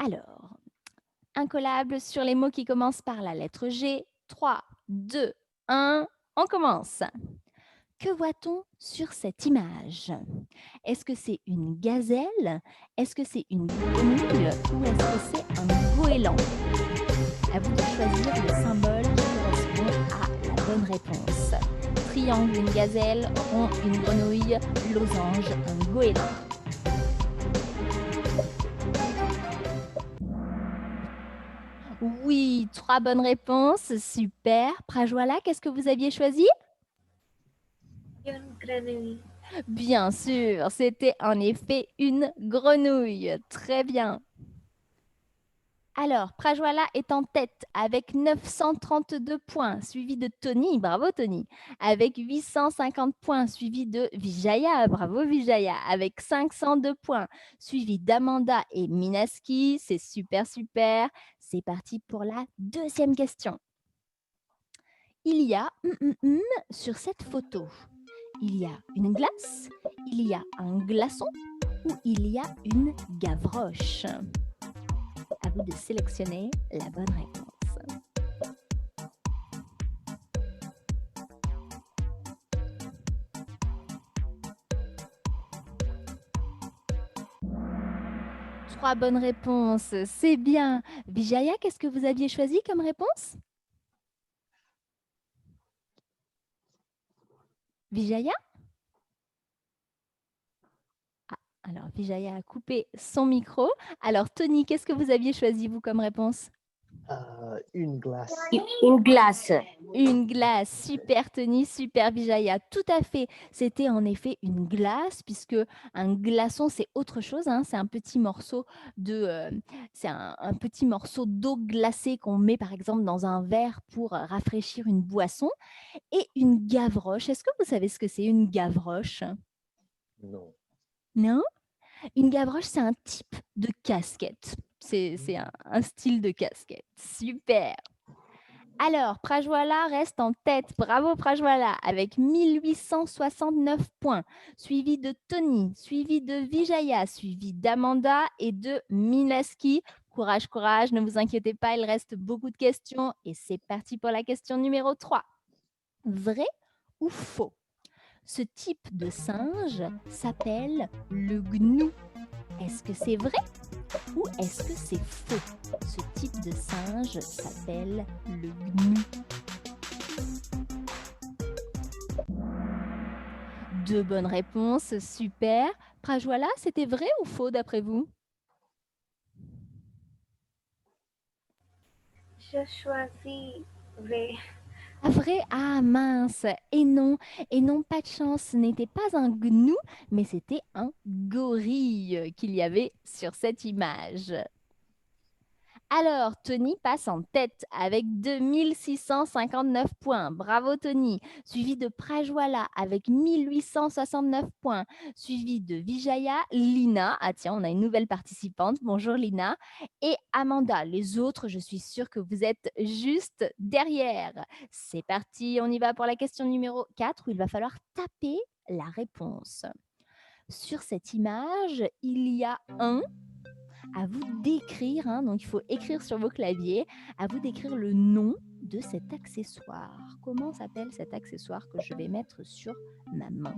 Alors, incollable sur les mots qui commencent par la lettre G. 3, 2, 1, on commence. Que voit-on sur cette image? Est-ce que c'est une gazelle? Est-ce que c'est une grenouille? Ou est-ce que c'est un goéland? À vous de choisir le symbole qui correspond à la bonne réponse. Triangle, une gazelle, rond, une grenouille, losange, un goéland. Oui, 3 bonnes réponses, super. Prajwala, qu'est-ce que vous aviez choisi? Une grenouille. Bien sûr, c'était en effet une grenouille. Très bien. Alors, Prajwala est en tête avec 932 points, suivi de Tony, bravo Tony, avec 850 points, suivi de Vijaya, bravo Vijaya, avec 502 points, suivi d'Amanda et Minaski, c'est super super. C'est parti pour la deuxième question. Il y a sur cette photo. Il y a une glace, il y a un glaçon ou il y a une gavroche. À vous de sélectionner la bonne réponse. Trois bonnes réponses, c'est bien. Vijaya, qu'est-ce que vous aviez choisi comme réponse? Vijaya? Ah, alors Vijaya a coupé son micro. Alors Tony, qu'est-ce que vous aviez choisi vous comme réponse? Une glace. Une glace. Une glace, super Tony, super Vijaya, tout à fait. C'était en effet une glace, puisque un glaçon, c'est autre chose, hein. C'est un petit morceau c'est un petit morceau d'eau glacée qu'on met par exemple dans un verre pour rafraîchir une boisson. Et une gavroche, est-ce que vous savez ce que c'est une gavroche? Non. Non? Une gavroche, c'est un type de casquette. C'est un style de casquette. Super. Alors, Prajwala reste en tête. Bravo Prajwala, avec 1869 points, suivi de Tony, suivi de Vijaya, suivi d'Amanda et de Minaski. Courage, courage, ne vous inquiétez pas, il reste beaucoup de questions. Et c'est parti pour la question numéro 3. Vrai ou faux? Ce type de singe s'appelle le gnou. Est-ce que c'est vrai ou est-ce que c'est faux? Ce type de singe s'appelle le gnou. Deux bonnes réponses, super. Prajwala, c'était vrai ou faux d'après vous? Je choisis vrai. Ah, vrai? Ah mince, et non, pas de chance, ce n'était pas un gnou, mais c'était un gorille qu'il y avait sur cette image. Alors, Tony passe en tête avec 2659 points. Bravo Tony. Suivi de Prajwala avec 1869 points. Suivi de Vijaya, Lina. Ah tiens, on a une nouvelle participante. Bonjour Lina. Et Amanda. Les autres, je suis sûre que vous êtes juste derrière. C'est parti, on y va pour la question numéro 4 où il va falloir taper la réponse. Sur cette image, il y a un à vous d'écrire, hein, donc il faut écrire sur vos claviers, à vous d'écrire le nom de cet accessoire. Comment s'appelle cet accessoire que je vais mettre sur ma main?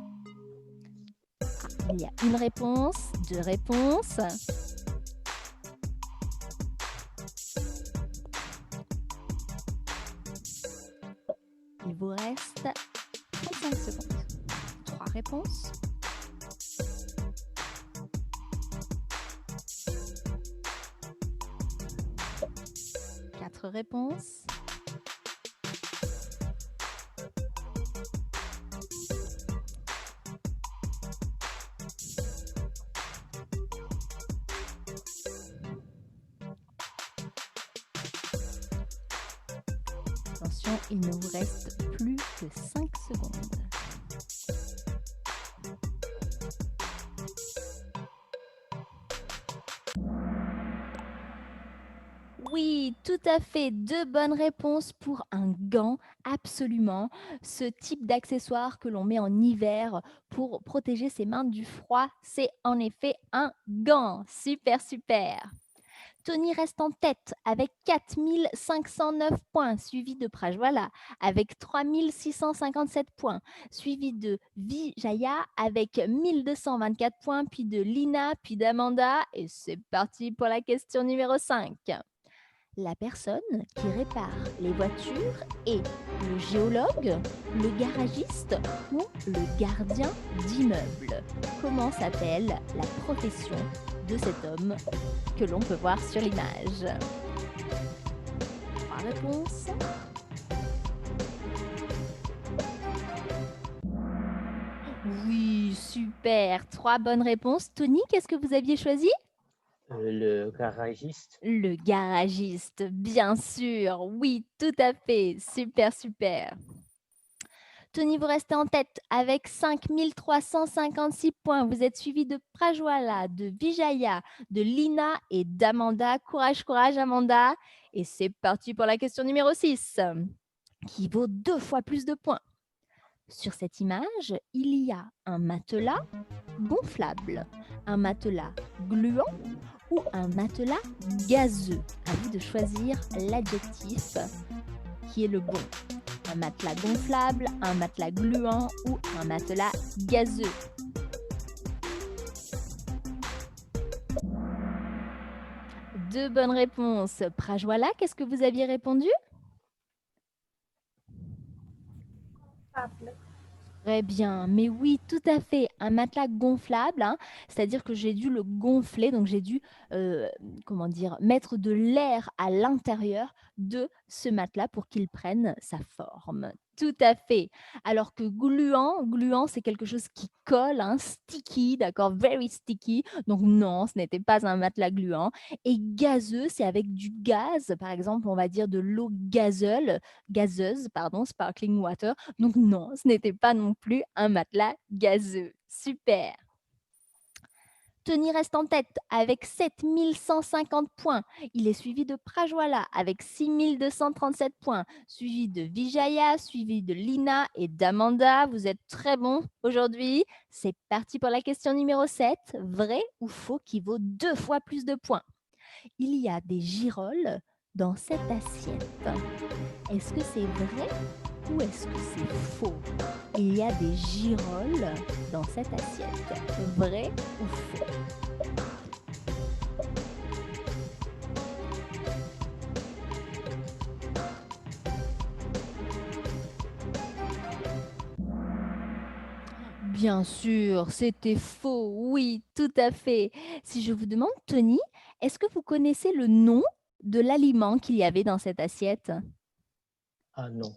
Il y a une réponse, deux réponses. Il vous reste 35 secondes. Trois réponses. Quatre réponses. Attention, il ne vous reste plus que 5 secondes. Oui, tout à fait. Deux bonnes réponses pour un gant, absolument. Ce type d'accessoire que l'on met en hiver pour protéger ses mains du froid, c'est en effet un gant. Super, super. Tony reste en tête avec 4509 points, suivi de Prajwala avec 3657 points, suivi de Vijaya avec 1224 points, puis de Lina, puis d'Amanda. Et c'est parti pour la question numéro 5. La personne qui répare les voitures est le géologue, le garagiste ou le gardien d'immeuble. Comment s'appelle la profession de cet homme que l'on peut voir sur l'image? 3 réponses. Oui, super. 3 bonnes réponses. Tony, qu'est-ce que vous aviez choisi? Le garagiste. Le garagiste, bien sûr. Oui, tout à fait. Super, super. Tony, vous restez en tête avec 5356 points. Vous êtes suivi de Prajwala, de Vijaya, de Lina et d'Amanda. Courage, courage, Amanda. Et c'est parti pour la question numéro 6, qui vaut 2 fois plus de points. Sur cette image, il y a un matelas gonflable, un matelas gluant ou un matelas gazeux. À vous de choisir l'adjectif qui est le bon. Un matelas gonflable, un matelas gluant ou un matelas gazeux. Deux bonnes réponses. Prajwala, qu'est-ce que vous aviez répondu? Pablo. Très bien, mais oui, tout à fait, un matelas gonflable, hein, c'est-à-dire que j'ai dû le gonfler, donc j'ai dû, mettre de l'air à l'intérieur de ce matelas pour qu'il prenne sa forme. Tout à fait. Alors que gluant, c'est quelque chose qui colle, hein, sticky, d'accord, very sticky. Donc non, ce n'était pas un matelas gluant. Et gazeux, c'est avec du gaz, par exemple, on va dire de l'eau gazeuse, pardon, sparkling water. Donc non, ce n'était pas non plus un matelas gazeux. Super. Tony reste en tête avec 7150 points. Il est suivi de Prajwala avec 6237 points, suivi de Vijaya, suivi de Lina et d'Amanda. Vous êtes très bons aujourd'hui. C'est parti pour la question numéro 7. Vrai ou faux qui vaut 2 fois plus de points? Il y a des girolles dans cette assiette. Est-ce que c'est vrai ou est-ce que c'est faux? Il y a des girolles dans cette assiette. Vrai ou faux? Bien sûr, c'était faux. Oui, tout à fait. Si je vous demande, Tony, est-ce que vous connaissez le nom de l'aliment qu'il y avait dans cette assiette? Ah non.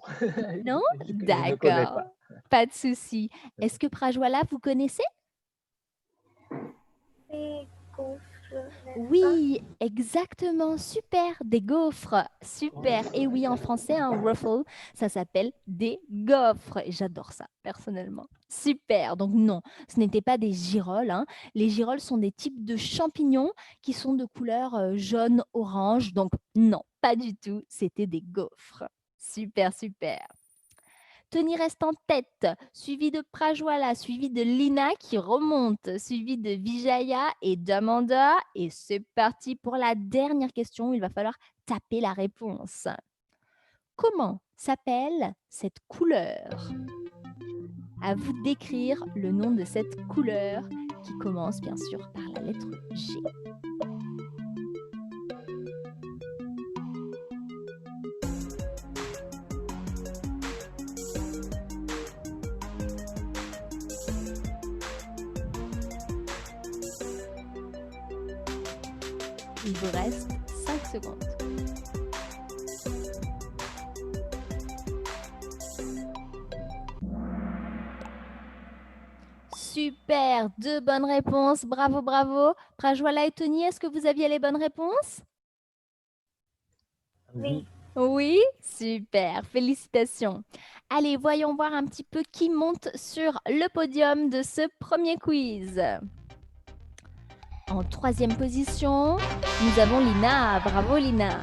Non? Je ne connais D'accord, pas. pas de souci. Est-ce que Prajwala, vous connaissez? Des gaufres. n'est-ce pas? Oui, exactement, super, des gaufres, super. Et oui, en français, un ruffle, ça s'appelle des gaufres. Et j'adore ça, personnellement. Super, donc non, ce n'était pas des girolles, hein. Les girolles sont des types de champignons qui sont de couleur jaune-orange. Donc non, pas du tout, c'était des gaufres. Super, super. Tony reste en tête, suivi de Prajwala, suivi de Lina qui remonte, suivi de Vijaya et d'Amanda. Et c'est parti pour la dernière question. Il va falloir taper la réponse. Comment s'appelle cette couleur? À vous d'écrire le nom de cette couleur qui commence bien sûr par la lettre G. Il vous reste 5 secondes. Super, 2 bonnes réponses. Bravo, bravo. Prajwala et Tony, est-ce que vous aviez les bonnes réponses? Oui. Oui, super, félicitations. Allez, voyons voir un petit peu qui monte sur le podium de ce premier quiz. En 3e position, nous avons Lina. Bravo Lina.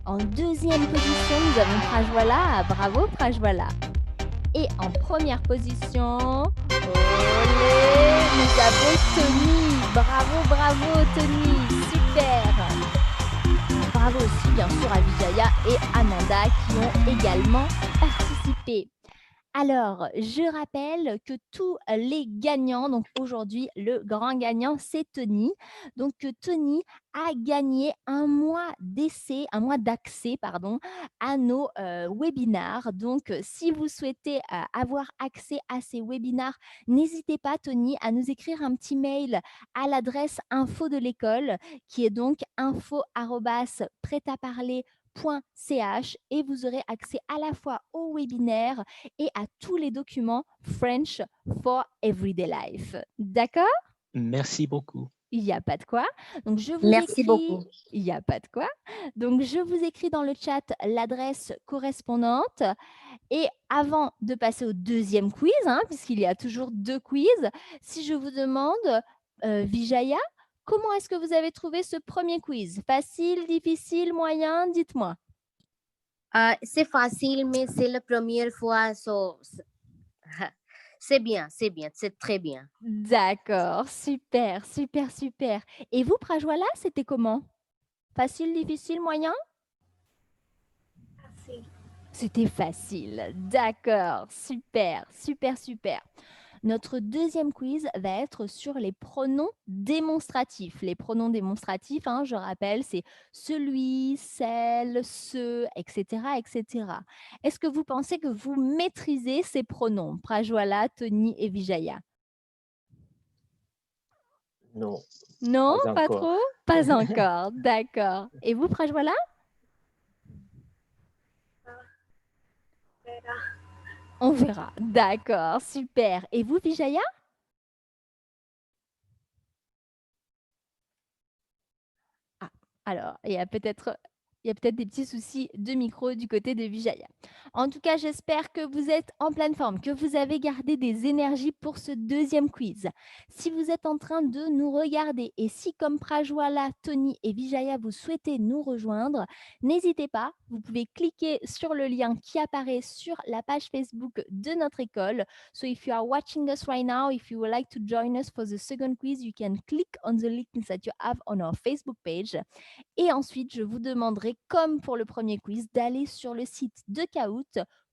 En 2e position, nous avons Prajwala. Bravo Prajwala. Et en 1re position, olé, nous avons Tony. Bravo, bravo Tony. Super. bravo aussi bien sûr à Vijaya et Amanda qui ont également participé. Alors, je rappelle que tous les gagnants, donc aujourd'hui, le grand gagnant, c'est Tony. Donc, Tony a gagné un mois d'essai, un mois d'accès, pardon, à nos webinars. Donc, si vous souhaitez avoir accès à ces webinars, n'hésitez pas, Tony, à nous écrire un petit mail à l'adresse info de l'école, qui est donc info@pretaparler.ch et vous aurez accès à la fois au webinaire et à tous les documents French for Everyday Life. D'accord? Merci beaucoup. Il n'y a pas de quoi. Donc, je vous Merci écris. beaucoup. Il n'y a pas de quoi. Donc, je vous écris dans le chat l'adresse correspondante. Et avant de passer au deuxième quiz, puisqu'il y a toujours 2 quiz, si je vous demande, Vijaya, comment est-ce que vous avez trouvé ce premier quiz? Facile, difficile, moyen? Dites-moi. C'est facile, mais c'est la première fois, c'est bien, c'est très bien. D'accord, super, super, super. Et vous, Prajwala, c'était comment? Facile, difficile, moyen? Facile. C'était facile. D'accord, super, super, super. Notre deuxième quiz va être sur les pronoms démonstratifs. Les pronoms démonstratifs, je rappelle, c'est celui, celle, ce, etc., etc. Est-ce que vous pensez que vous maîtrisez ces pronoms? Prajwala, Tony et Vijaya? Non, Non, pas pas encore. trop? Pas encore, d'accord. Et vous, Prajwala? Verra. On verra. D'accord, super. Et vous, Vijaya? Ah, alors, il y a peut-être des petits soucis de micro du côté de Vijaya. En tout cas, j'espère que vous êtes en pleine forme, que vous avez gardé des énergies pour ce deuxième quiz. Si vous êtes en train de nous regarder et si, comme Prajwala, Tony et Vijaya, vous souhaitez nous rejoindre, n'hésitez pas. Vous pouvez cliquer sur le lien qui apparaît sur la page Facebook de notre école. So if you are watching us right now, if you would like to join us for the second quiz, you can click on the links that you have on our Facebook page. Et ensuite, je vous demanderai, comme pour le premier quiz, d'aller sur le site de Kahoot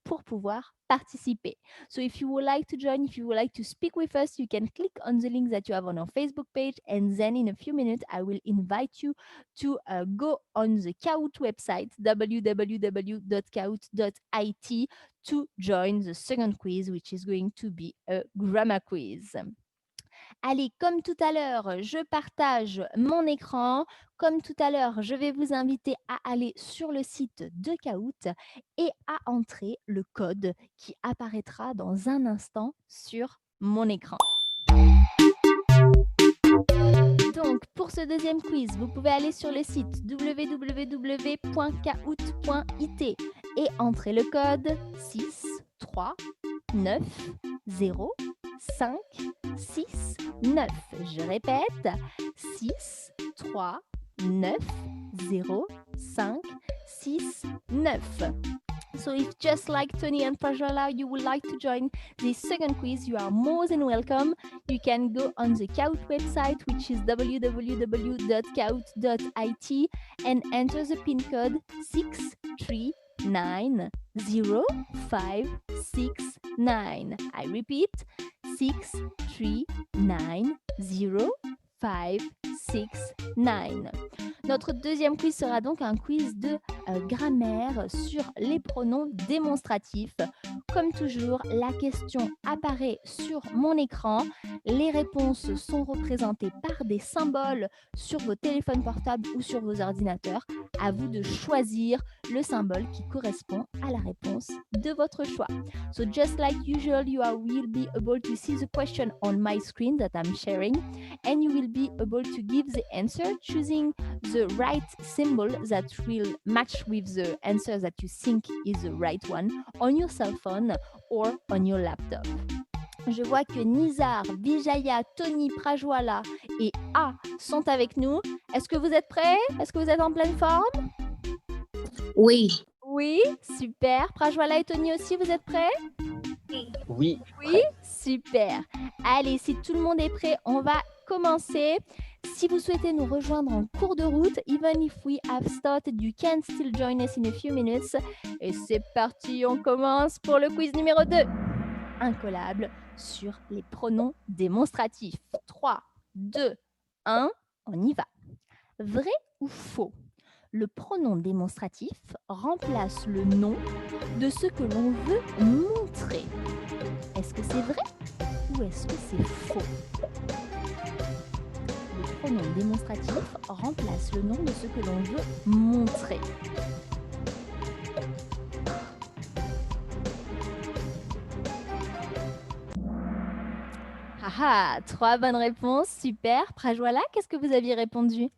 pour pouvoir participer. So if you would like to join, if you would like to speak with us, you can click on the link that you have on our Facebook page, and then in a few minutes, I will invite you to go on the Kahoot website, www.kahoot.it, to join the second quiz, which is going to be a grammar quiz. Allez, comme tout à l'heure, je partage mon écran. Comme tout à l'heure, je vais vous inviter à aller sur le site de Kahoot et à entrer le code qui apparaîtra dans un instant sur mon écran. Donc, pour ce deuxième quiz, vous pouvez aller sur le site www.kahoot.it et entrer le code 6 3 9 0 5 6 9. Je répète, 6 3 9 0 5 6 9. So if just like Tony and Prajwala, you would like to join this second quiz, you are more than welcome. You can go on the Kahoot website, which is www.kahoot.it, and enter the pin code 63905669. I repeat, 63905669. Notre deuxième quiz sera donc un quiz de grammaire sur les pronoms démonstratifs. Comme toujours, la question apparaît sur mon écran. Les réponses sont représentées par des symboles sur vos téléphones portables ou sur vos ordinateurs. À vous de choisir le symbole qui correspond à la réponse de votre choix. So just like usual, you will be able to see the question on my screen that I'm sharing, and you will be able to give the answer choosing the right symbol that will match with the answer that you think is the right one on your cell phone or on your laptop. Je vois que Nizar, Vijaya, Tony, Prajwala et A sont avec nous. Est-ce que vous êtes prêts? Est-ce que vous êtes en pleine forme? Oui. Oui, super. Prajwala et Tony aussi, vous êtes prêts? Oui. Oui, super. Allez, si tout le monde est prêt, on va commencer. Si vous souhaitez nous rejoindre en cours de route, even if we have started, you can still join us in a few minutes. Et c'est parti, on commence pour le quiz numéro 2. Incollable sur les pronoms démonstratifs. 3, 2, 1, on y va. Vrai ou faux? Le pronom démonstratif remplace le nom de ce que l'on veut montrer. Est-ce que c'est vrai ou est-ce que c'est faux? Le pronom démonstratif remplace le nom de ce que l'on veut montrer. Ah, 3 bonnes réponses, super. Prajwala, qu'est-ce que vous aviez répondu?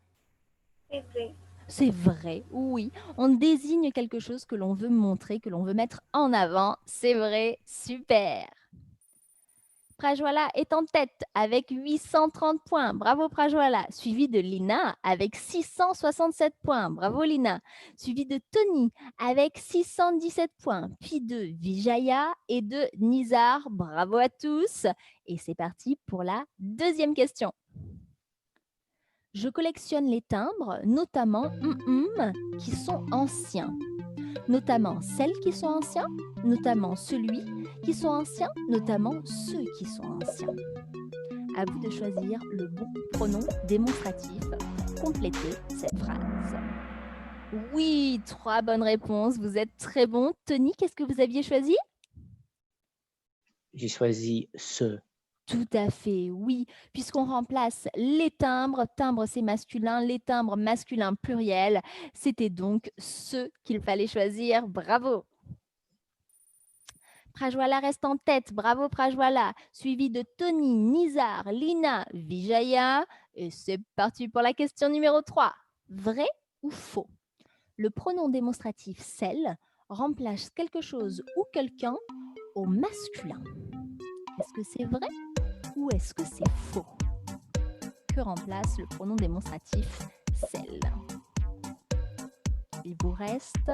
C'est vrai. C'est vrai, oui. On désigne quelque chose que l'on veut montrer, que l'on veut mettre en avant. C'est vrai, super. Prajwala est en tête avec 830 points. Bravo Prajwala. Suivi de Lina avec 667 points. Bravo Lina. Suivi de Tony avec 617 points. Puis de Vijaya et de Nizar. Bravo à tous. Et c'est parti pour la deuxième question. Je collectionne les timbres, notamment qui sont anciens. Notamment celles qui sont anciens, notamment celui qui sont anciens, notamment ceux qui sont anciens. À vous de choisir le bon pronom démonstratif pour compléter cette phrase. Oui, 3 bonnes réponses, vous êtes très bon. Tony, qu'est-ce que vous aviez choisi? J'ai choisi ce. Tout à fait, oui, puisqu'on remplace les timbres, timbres c'est masculin, les timbres masculin pluriel, c'était donc ce qu'il fallait choisir, bravo. Prajwala reste en tête, bravo Prajwala, suivi de Tony, Nizar, Lina, Vijaya, et c'est parti pour la question numéro 3. Vrai ou faux? Le pronom démonstratif celle remplace quelque chose ou quelqu'un au masculin. Est-ce que c'est vrai ou est-ce que c'est faux? Que remplace le pronom démonstratif celle? Il vous reste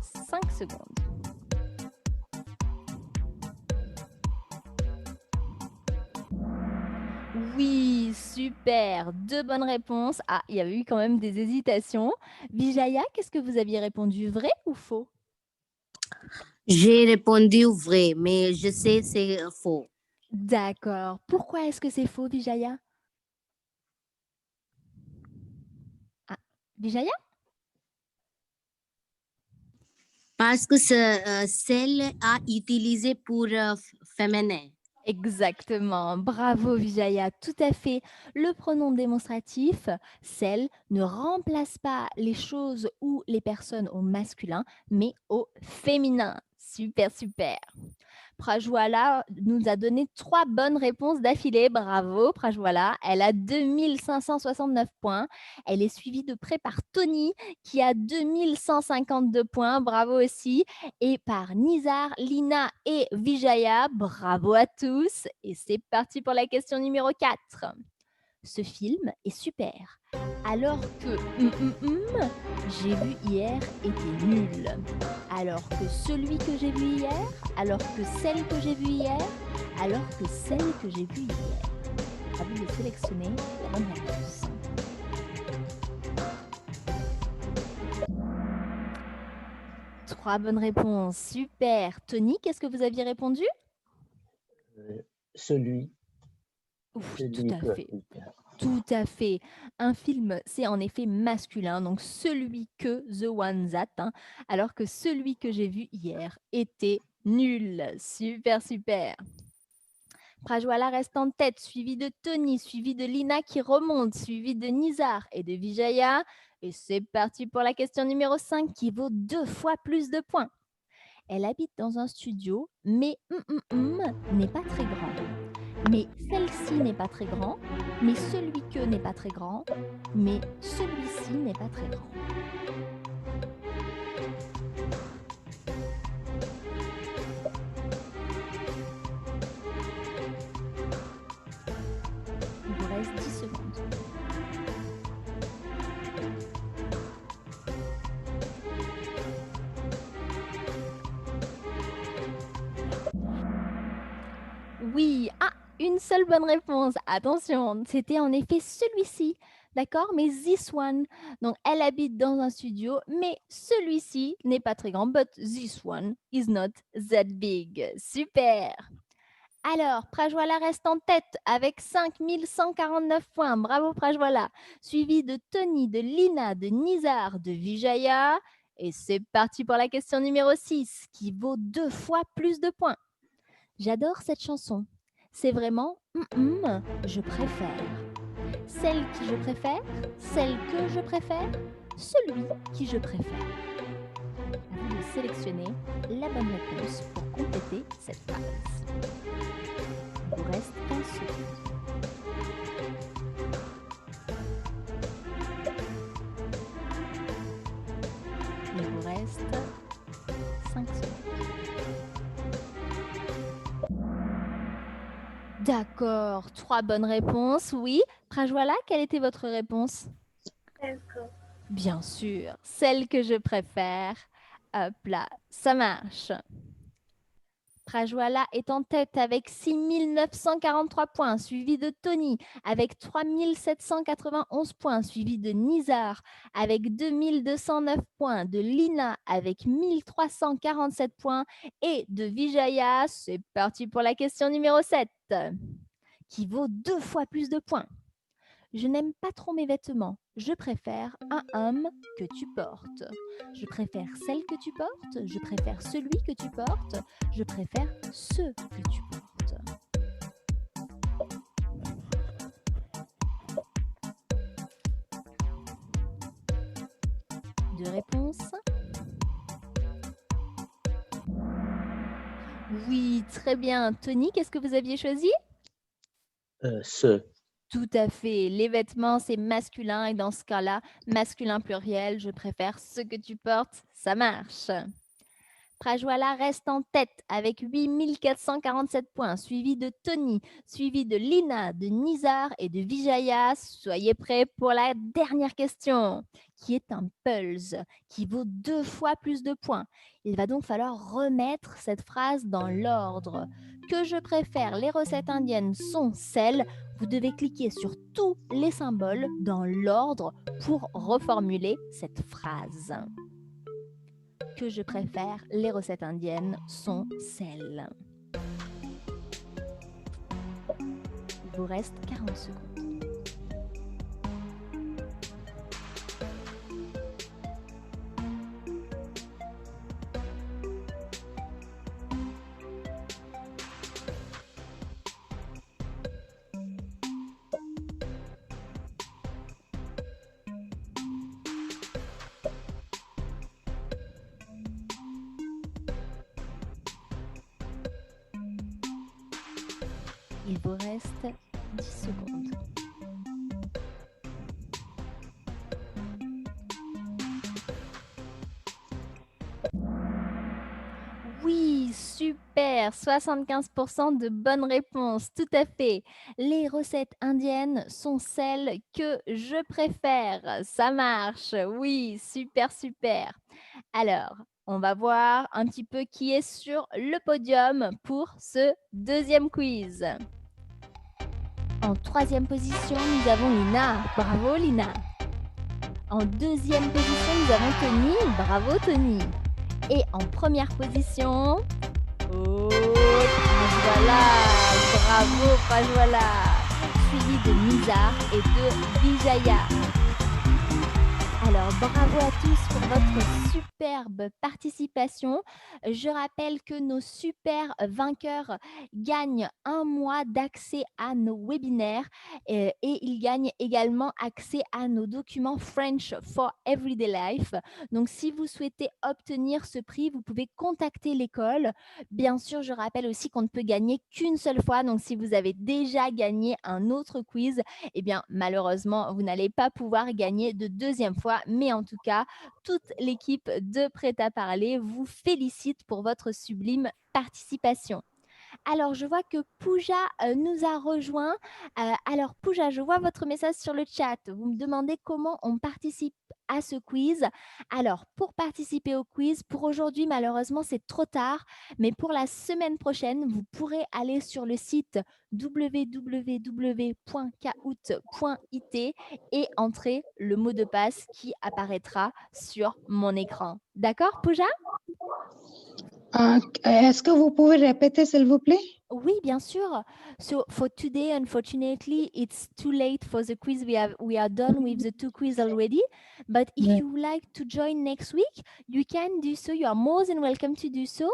5 secondes. Oui, super, 2 bonnes réponses. Ah, il y avait eu quand même des hésitations. Vijaya, qu'est-ce que vous aviez répondu, vrai ou faux? J'ai répondu vrai, mais je sais c'est faux. D'accord. Pourquoi est-ce que c'est faux, Vijaya? Ah, Vijaya? Parce que celle a utilisé pour féminin. Exactement, bravo Vijaya, tout à fait. Le pronom démonstratif, celle, ne remplace pas les choses ou les personnes au masculin, mais au féminin. Super, super. Prajwala nous a donné 3 bonnes réponses d'affilée. Bravo Prajwala. Elle a 2569 points. Elle est suivie de près par Tony qui a 2152 points. Bravo aussi. Et par Nizar, Lina et Vijaya. Bravo à tous. Et c'est parti pour la question numéro 4. Ce film est super. Alors que j'ai vu hier était nul. Alors que celui que j'ai vu hier, alors que celle que j'ai vue hier, alors que celle que j'ai vue hier. À vous de sélectionner la bonne réponse. Trois bonnes réponses, super. Tony, qu'est-ce que vous aviez répondu? Celui. Oui, tout à fait. Tout à fait. Un film, c'est en effet masculin, donc celui que, the one that, alors que celui que j'ai vu hier était nul. Super, super. Prajwala reste en tête, suivi de Tony, suivi de Lina qui remonte, suivi de Nizar et de Vijaya. Et c'est parti pour la question numéro 5 qui vaut 2 fois plus de points. Elle habite dans un studio, mais n'est pas très grand. Mais celle-ci n'est pas très grand, mais celui que n'est pas très grand, mais celui-ci n'est pas très grand. Il vous reste 10 secondes. Oui, une seule bonne réponse. Attention, c'était en effet celui-ci. D'accord? Mais this one. Donc, elle habite dans un studio, mais celui-ci n'est pas très grand. But this one is not that big. Super! Alors, Prajwala reste en tête avec 5149 points. Bravo Prajwala. Suivi de Tony, de Lina, de Nizar, de Vijaya. Et c'est parti pour la question numéro 6 qui vaut 2 fois plus de points. J'adore cette chanson. C'est vraiment je préfère. Celle qui je préfère, celle que je préfère, celui qui je préfère. À vous de sélectionner la bonne réponse pour compléter cette phrase. Il vous reste 15 secondes. Il vous reste 5 secondes. D'accord, 3 bonnes réponses. Oui, Prajwala, quelle était votre réponse? D'accord. Bien sûr, celle que je préfère. Hop là, ça marche. Prajwala est en tête avec 6943 points, suivi de Tony avec 3791 points, suivi de Nizar avec 2209 points, de Lina avec 1347 points et de Vijaya. C'est parti pour la question numéro 7 qui vaut 2 fois plus de points. Je n'aime pas trop mes vêtements. Je préfère un homme que tu portes. Je préfère celle que tu portes. Je préfère celui que tu portes. Je préfère ce que tu portes. Deux réponses. Oui, très bien. Tony, qu'est-ce que vous aviez choisi? Ce. Tout à fait. Les vêtements, c'est masculin et dans ce cas-là, masculin pluriel, je préfère ce que tu portes, ça marche. Prajwala reste en tête avec 8447 points, suivi de Tony, suivi de Lina, de Nizar et de Vijaya. Soyez prêts pour la dernière question, qui est un pulse, qui vaut 2 fois plus de points. Il va donc falloir remettre cette phrase dans l'ordre. Que je préfère, les recettes indiennes sont celles. Vous devez cliquer sur tous les symboles dans l'ordre pour reformuler cette phrase. Que je préfère, les recettes indiennes sont celles. Il vous reste 40 secondes. Il vous reste 10 secondes. Oui, super, 75% de bonnes réponses, tout à fait. Les recettes indiennes sont celles que je préfère. Ça marche, oui, super, super. Alors, on va voir un petit peu qui est sur le podium pour ce deuxième quiz. En troisième position, nous avons Lina. Bravo Lina. En deuxième position, nous avons Tony. Bravo Tony. Et en première position, Prajwala. Bravo Prajwala. Suivi de Nizar et de Vijaya. Alors, bravo à tous pour votre superbe participation. Je rappelle que nos super vainqueurs gagnent 1 mois d'accès à nos webinaires et ils gagnent également accès à nos documents French for Everyday Life. Donc, si vous souhaitez obtenir ce prix, vous pouvez contacter l'école. Bien sûr, je rappelle aussi qu'on ne peut gagner qu'une seule fois. Donc, si vous avez déjà gagné un autre quiz, eh bien, malheureusement, vous n'allez pas pouvoir gagner de deuxième fois. Mais en tout cas, toute l'équipe de Prêt à parler vous félicite pour votre sublime participation. Alors, je vois que Pooja nous a rejoint. Alors, Pooja, je vois votre message sur le chat. Vous me demandez comment on participe à ce quiz. Alors, pour participer au quiz, pour aujourd'hui, malheureusement, c'est trop tard. Mais pour la semaine prochaine, vous pourrez aller sur le site www.kahoot.it et entrer le mot de passe qui apparaîtra sur mon écran. D'accord, Pooja? Est-ce que vous pouvez répéter, s'il vous plaît? Oui, bien sûr. So for today, unfortunately, it's too late for the quiz. We are done with the 2 quiz already. But if Yeah. you would like to join next week, you can do so. You are more than welcome to do so.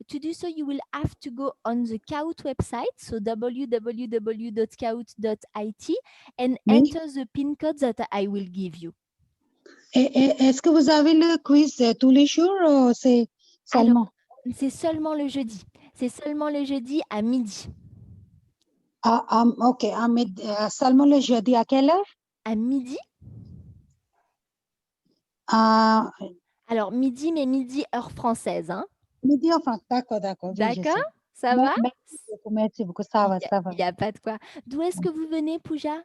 To do so, you will have to go on the Kahoot website, so www.kahoot.it, and Oui. enter the pin code that I will give you. Est-ce que vous avez le quiz tous les jours ou c'est seulement? C'est seulement le jeudi. C'est seulement le jeudi à midi. OK, seulement le jeudi. À quelle heure? À midi? Alors, midi, mais midi heure française. Hein? Midi en France. D'accord. Oui, je sais. D'accord? Ça va? Merci beaucoup. Ça va. Il n'y a pas de quoi. D'où est-ce que vous venez, Pooja?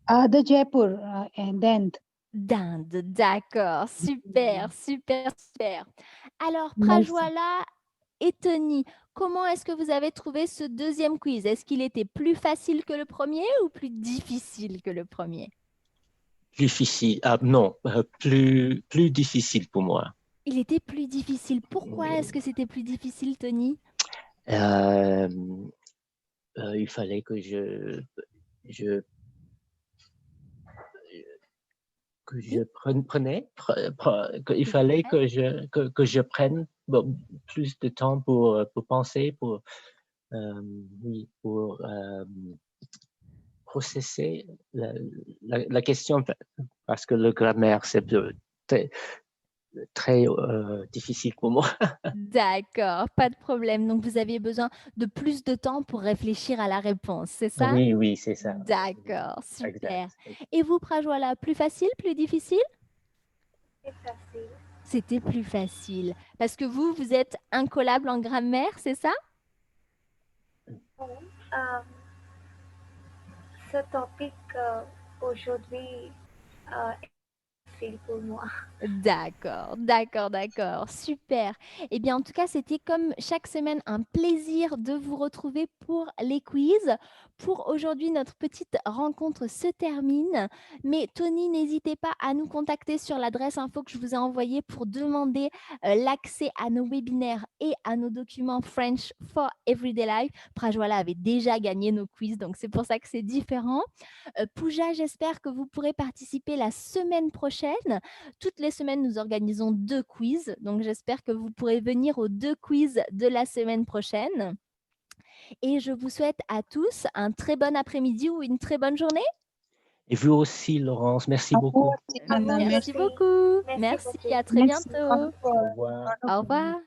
De Jaipur, d'Inde. D'Inde, d'accord. Super. Alors, Merci. Prajwala et Tony, comment est-ce que vous avez trouvé ce deuxième quiz? Est-ce qu'il était plus facile que le premier ou plus difficile que le premier? Difficile. Non, plus difficile pour moi. Il était plus difficile. Pourquoi est-ce que c'était plus difficile, Tony? Il fallait que il fallait que je prenne plus de temps pour penser, pour processer la question, parce que le grammaire, c'est très difficile pour moi. D'accord, pas de problème. Donc, vous aviez besoin de plus de temps pour réfléchir à la réponse, c'est ça? Oui, c'est ça. D'accord, super. Exact. Et vous, Prajwala, plus facile, plus difficile? C'est facile. C'était plus facile. Parce que vous êtes incollable en grammaire, c'est ça? Bon, ce topic aujourd'hui est facile pour moi. D'accord. Super. Eh bien, en tout cas, c'était comme chaque semaine un plaisir de vous retrouver pour les quiz. Pour aujourd'hui, notre petite rencontre se termine. Mais Tony, n'hésitez pas à nous contacter sur l'adresse info que je vous ai envoyée pour demander l'accès à nos webinaires et à nos documents French for Everyday Life. Prajwala avait déjà gagné nos quiz, donc c'est pour ça que c'est différent. Pooja, j'espère que vous pourrez participer la semaine prochaine. Toutes les semaines, nous organisons 2 quiz. Donc, j'espère que vous pourrez venir aux 2 quiz de la semaine prochaine. Et je vous souhaite à tous un très bon après-midi ou une très bonne journée. Et vous aussi, Laurence, merci beaucoup. Merci beaucoup. Merci, à très bientôt. Au revoir. Au revoir.